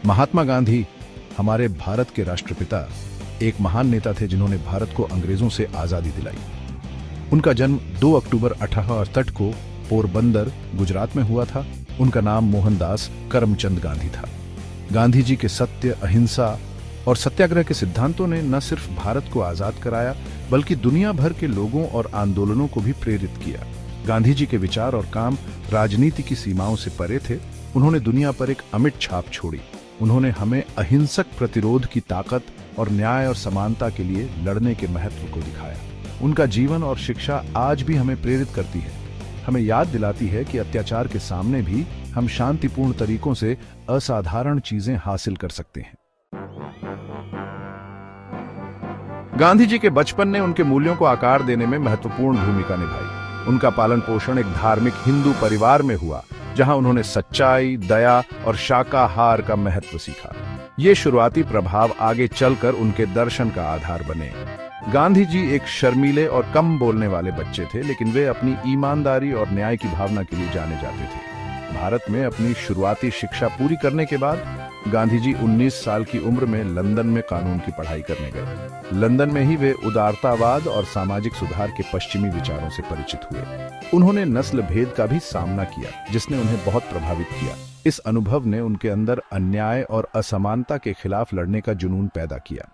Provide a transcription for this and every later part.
महात्मा गांधी हमारे भारत के राष्ट्रपिता, एक महान नेता थे जिन्होंने भारत को अंग्रेजों से आजादी दिलाई। उनका जन्म 2 अक्टूबर 1868 को पोरबंदर, गुजरात में हुआ था। उनका नाम मोहनदास करमचंद गांधी था। गांधी जी के सत्य, अहिंसा और सत्याग्रह के सिद्धांतों ने न सिर्फ भारत को आजाद कराया, बल्कि दुनिया भर के लोगों और आंदोलनों को भी प्रेरित किया। गांधी जी के विचार और काम राजनीति की सीमाओं से परे थे। उन्होंने दुनिया पर एक अमिट छाप छोड़ी। उन्होंने हमें अहिंसक प्रतिरोध की ताकत और न्याय और समानता के लिए लड़ने के महत्व को दिखाया। उनका जीवन और शिक्षा आज भी हमें प्रेरित करती है, हमें याद दिलाती है कि अत्याचार के सामने भी हम शांतिपूर्ण तरीकों से असाधारण चीजें हासिल कर सकते हैं। गांधी जी के बचपन ने उनके मूल्यों को आकार देने में महत्वपूर्ण भूमिका निभाई। उनका पालन पोषण एक धार्मिक हिंदू परिवार में हुआ, जहां उन्होंने सच्चाई, दया और शाकाहार का महत्व सीखा। ये शुरुआती प्रभाव आगे चलकर उनके दर्शन का आधार बने। गांधी जी एक शर्मीले और कम बोलने वाले बच्चे थे, लेकिन वे अपनी ईमानदारी और न्याय की भावना के लिए जाने जाते थे। भारत में अपनी शुरुआती शिक्षा पूरी करने के बाद गांधी जी 19 साल की उम्र में लंदन में कानून की पढ़ाई करने गए। लंदन में ही वे उदारतावाद और सामाजिक सुधार के पश्चिमी विचारों से परिचित हुए। उन्होंने नस्ल भेद का भी सामना किया, जिसने उन्हें बहुत प्रभावित किया। इस अनुभव ने उनके अंदर अन्याय और असमानता के खिलाफ लड़ने का जुनून पैदा किया।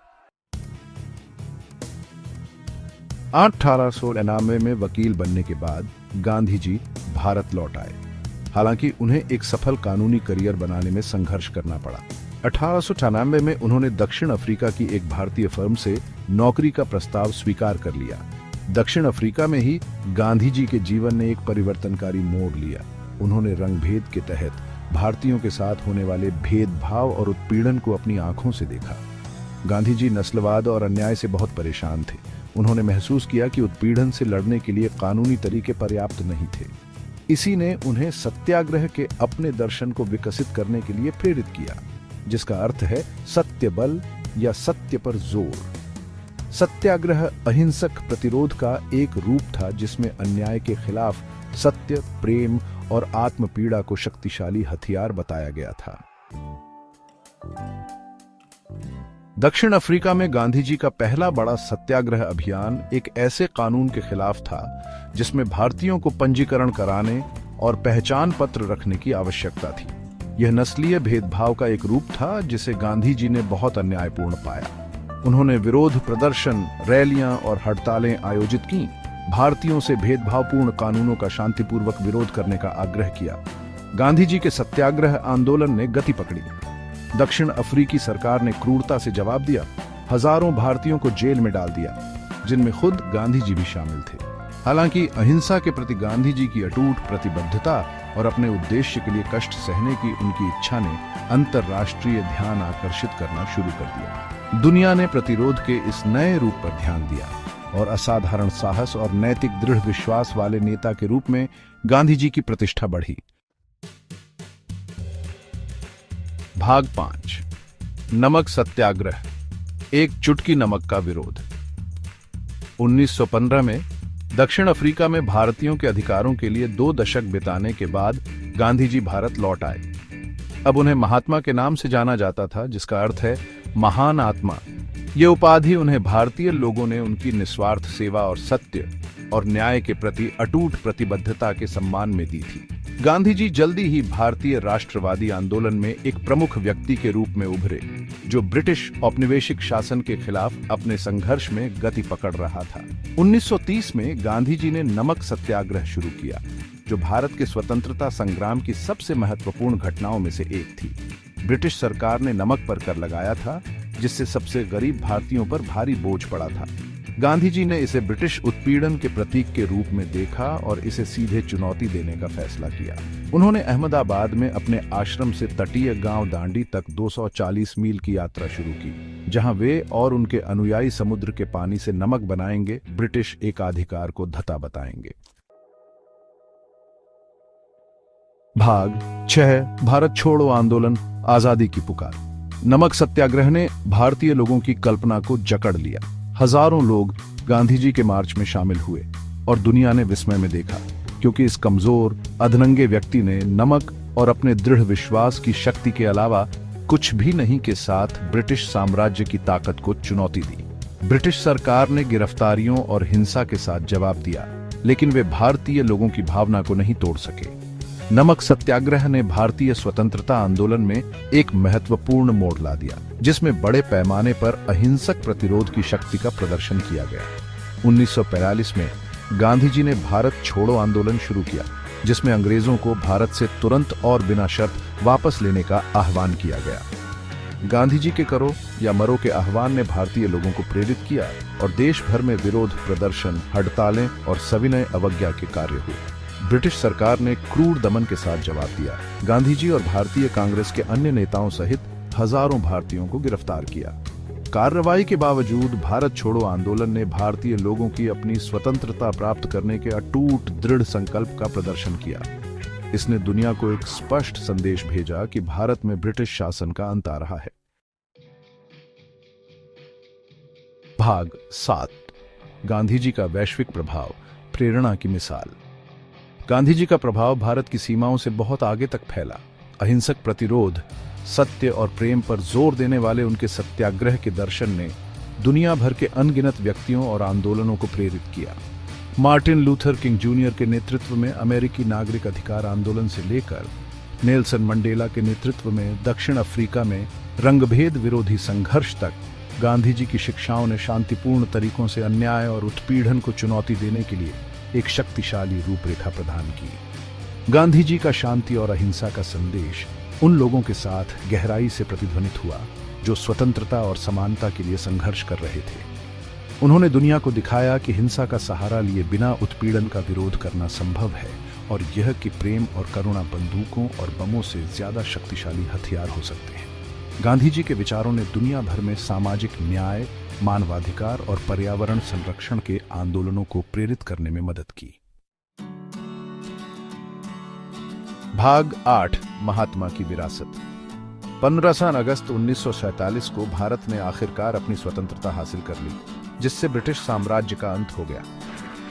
1899 में वकील बनने के बाद गांधी जी भारत लौट आए। हालांकि उन्हें एक सफल कानूनी करियर बनाने में संघर्ष करना पड़ा। 1898 में उन्होंने दक्षिण अफ्रीका की एक भारतीय फर्म से नौकरी का प्रस्ताव स्वीकार कर लिया। दक्षिण अफ्रीका में ही गांधी जी के जीवन ने एक परिवर्तनकारी मोड़ लिया। उन्होंने रंगभेद के तहत भारतीयों के साथ होने वाले भेदभाव और उत्पीड़न को अपनी आंखों से देखा। गांधी जी नस्लवाद और अन्याय से बहुत परेशान थे। उन्होंने महसूस किया कि उत्पीड़न से लड़ने के लिए कानूनी तरीके पर्याप्त नहीं थे। इसी ने उन्हें सत्याग्रह के अपने दर्शन को विकसित करने के लिए प्रेरित किया, जिसका अर्थ है सत्य बल या सत्य पर जोर। सत्याग्रह अहिंसक प्रतिरोध का एक रूप था, जिसमें अन्याय के खिलाफ सत्य, प्रेम और आत्मपीड़ा को शक्तिशाली हथियार बताया गया था। दक्षिण अफ्रीका में गांधी जी का पहला बड़ा सत्याग्रह अभियान एक ऐसे कानून के खिलाफ था जिसमें भारतीयों को पंजीकरण कराने और पहचान पत्र रखने की आवश्यकता थी। यह नस्लीय भेदभाव का एक रूप था जिसे गांधी जी ने बहुत अन्यायपूर्ण पाया। उन्होंने विरोध प्रदर्शन, रैलियां और हड़तालें आयोजित की, भारतीयों से भेदभावपूर्ण कानूनों का शांतिपूर्वक विरोध करने का आग्रह किया। गांधी जी के सत्याग्रह आंदोलन ने गति पकड़ी। दक्षिण अफ्रीकी सरकार ने क्रूरता से जवाब दिया। हजारों भारतीयों को जेल में डाल दिया, जिनमें खुद गांधी जी भी शामिल थे। हालांकि अहिंसा के प्रति गांधी जी की अटूट प्रतिबद्धता और अपने उद्देश्य के लिए कष्ट सहने की उनकी इच्छा ने अंतर्राष्ट्रीय ध्यान आकर्षित करना शुरू कर दिया। दुनिया ने प्रतिरोध के इस नए रूप पर ध्यान दिया और असाधारण साहस और नैतिक दृढ़ विश्वास वाले नेता के रूप में गांधी जी की प्रतिष्ठा बढ़ी। भाग 5, नमक सत्याग्रह, एक चुटकी नमक का विरोध। 1915 में दक्षिण अफ्रीका में भारतीयों के अधिकारों के लिए 2 दशक बिताने के बाद गांधी जी भारत लौट आए। अब उन्हें महात्मा के नाम से जाना जाता था, जिसका अर्थ है महान आत्मा। ये उपाधि उन्हें भारतीय लोगों ने उनकी निस्वार्थ सेवा और सत्य और न्याय के प्रति अटूट प्रतिबद्धता के सम्मान में दी थी। गांधी जी जल्दी ही भारतीय राष्ट्रवादी आंदोलन में एक प्रमुख व्यक्ति के रूप में उभरे, जो ब्रिटिश औपनिवेशिक शासन के खिलाफ अपने संघर्ष में गति पकड़ रहा था। 1930 में गांधी जी ने नमक सत्याग्रह शुरू किया, जो भारत के स्वतंत्रता संग्राम की सबसे महत्वपूर्ण घटनाओं में से एक थी। ब्रिटिश सरकार ने नमक पर कर लगाया था, जिससे सबसे गरीब भारतीयों पर भारी बोझ पड़ा था। गांधी जी ने इसे ब्रिटिश उत्पीड़न के प्रतीक के रूप में देखा और इसे सीधे चुनौती देने का फैसला किया। उन्होंने अहमदाबाद में अपने आश्रम से तटीय गांव दांडी तक 240 मील की यात्रा शुरू की, जहां वे और उनके अनुयायी समुद्र के पानी से नमक बनाएंगे, ब्रिटिश एकाधिकार को धता बताएंगे। भाग 6, भारत छोड़ो आंदोलन, आजादी की पुकार। नमक सत्याग्रह ने भारतीय लोगों की कल्पना को जकड़ लिया। हजारों लोग गांधी जी के मार्च में शामिल हुए और दुनिया ने विस्मय में देखा, क्योंकि इस कमजोर, अधनंगे व्यक्ति ने नमक और अपने दृढ़ विश्वास की शक्ति के अलावा कुछ भी नहीं के साथ ब्रिटिश साम्राज्य की ताकत को चुनौती दी। ब्रिटिश सरकार ने गिरफ्तारियों और हिंसा के साथ जवाब दिया, लेकिन वे भारतीय लोगों की भावना को नहीं तोड़ सके। नमक सत्याग्रह ने भारतीय स्वतंत्रता आंदोलन में एक महत्वपूर्ण मोड़ ला दिया, जिसमें बड़े पैमाने पर अहिंसक प्रतिरोध की शक्ति का प्रदर्शन किया गया। 1942 में गांधी जी ने भारत छोड़ो आंदोलन शुरू किया, जिसमें अंग्रेजों को भारत से तुरंत और बिना शर्त वापस लेने का आह्वान किया गया। गांधी जी के करो या मरो के आह्वान ने भारतीय लोगों को प्रेरित किया और देश भर में विरोध प्रदर्शन, हड़तालें और सविनय अवज्ञा के कार्य हुए। ब्रिटिश सरकार ने क्रूर दमन के साथ जवाब दिया। गांधी जी और भारतीय कांग्रेस के अन्य नेताओं सहित हजारों भारतीयों को गिरफ्तार किया। कार्रवाई के बावजूद भारत छोड़ो आंदोलन ने भारतीय लोगों की अपनी स्वतंत्रता प्राप्त करने के अटूट दृढ़ संकल्प का प्रदर्शन किया। इसने दुनिया को एक स्पष्ट संदेश भेजा कि भारत में ब्रिटिश शासन का अंत आ रहा है। भाग 7, गांधी जी का वैश्विक प्रभाव, प्रेरणा की मिसाल। गांधी जी का प्रभाव भारत की सीमाओं से बहुत आगे तक फैला। अहिंसक प्रतिरोध, सत्य और प्रेम पर जोर देने वाले उनके सत्याग्रह के दर्शन ने दुनिया भर के अनगिनत व्यक्तियों और आंदोलनों को प्रेरित किया। मार्टिन लूथर किंग जूनियर के नेतृत्व में अमेरिकी नागरिक अधिकार आंदोलन से लेकर नेल्सन मंडेला के नेतृत्व में दक्षिण अफ्रीका में रंगभेद विरोधी संघर्ष तक, गांधी जी की शिक्षाओं ने शांतिपूर्ण तरीकों से अन्याय और उत्पीड़न को चुनौती देने के लिए एक शक्तिशाली रूपरेखा प्रदान की। गांधी जी का शांति और अहिंसा का संदेश उन लोगों के साथ गहराई से प्रतिध्वनित हुआ जो स्वतंत्रता और समानता के लिए संघर्ष कर रहे थे। उन्होंने दुनिया को दिखाया कि हिंसा का सहारा लिए बिना उत्पीड़न का विरोध करना संभव है और यह कि प्रेम और करुणा बंदूकों और बमों से ज्यादा शक्तिशाली हथियार हो सकते हैं। गांधी जी के विचारों ने दुनिया भर में सामाजिक न्याय, मानवाधिकार और पर्यावरण संरक्षण के आंदोलनों को प्रेरित करने में मदद की। भाग 8, महात्मा की विरासत। 15 अगस्त 1947 को भारत ने आखिरकार अपनी स्वतंत्रता हासिल कर ली, जिससे ब्रिटिश साम्राज्य का अंत हो गया।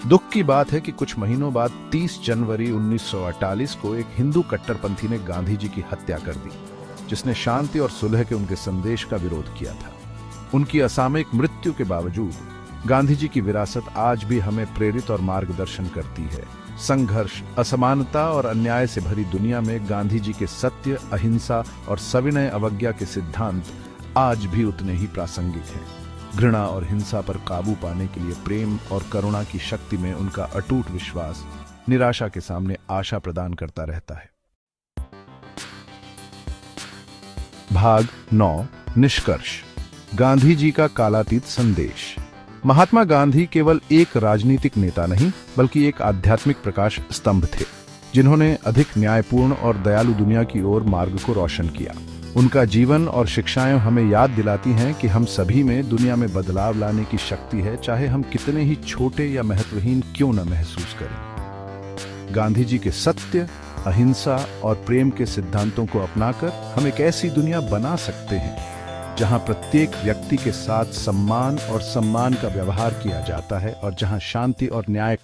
दुख की बात है कि कुछ महीनों बाद 30 जनवरी 1948 को एक हिंदू कट्टरपंथी ने गांधी जी की हत्या कर दी, जिसने शांति और सुलह के उनके संदेश का विरोध किया था। उनकी असामयिक मृत्यु के बावजूद गांधी जी की विरासत आज भी हमें प्रेरित और मार्गदर्शन करती है। संघर्ष, असमानता और अन्याय से भरी दुनिया में गांधी जी के सत्य, अहिंसा और सविनय अवज्ञा के सिद्धांत आज भी उतने ही प्रासंगिक हैं। घृणा और हिंसा पर काबू पाने के लिए प्रेम और करुणा की शक्ति में उनका अटूट विश्वास निराशा के सामने आशा प्रदान करता रहता है। भाग 9, निष्कर्ष, गांधी जी का कालातीत संदेश। महात्मा गांधी केवल एक राजनीतिक नेता नहीं, बल्कि एक आध्यात्मिक प्रकाश स्तंभ थे, जिन्होंने अधिक न्यायपूर्ण और दयालु दुनिया की ओर मार्ग को रोशन किया। उनका जीवन और शिक्षाएं हमें याद दिलाती हैं कि हम सभी में दुनिया में बदलाव लाने की शक्ति है, चाहे हम कितने ही छोटे या महत्वहीन क्यों न महसूस करें। गांधी जी के सत्य, अहिंसा और प्रेम के सिद्धांतों को अपनाकर हम एक ऐसी दुनिया बना सकते हैं जहां प्रत्येक व्यक्ति के साथ सम्मान और सम्मान का व्यवहार किया जाता है और जहां शांति और न्याय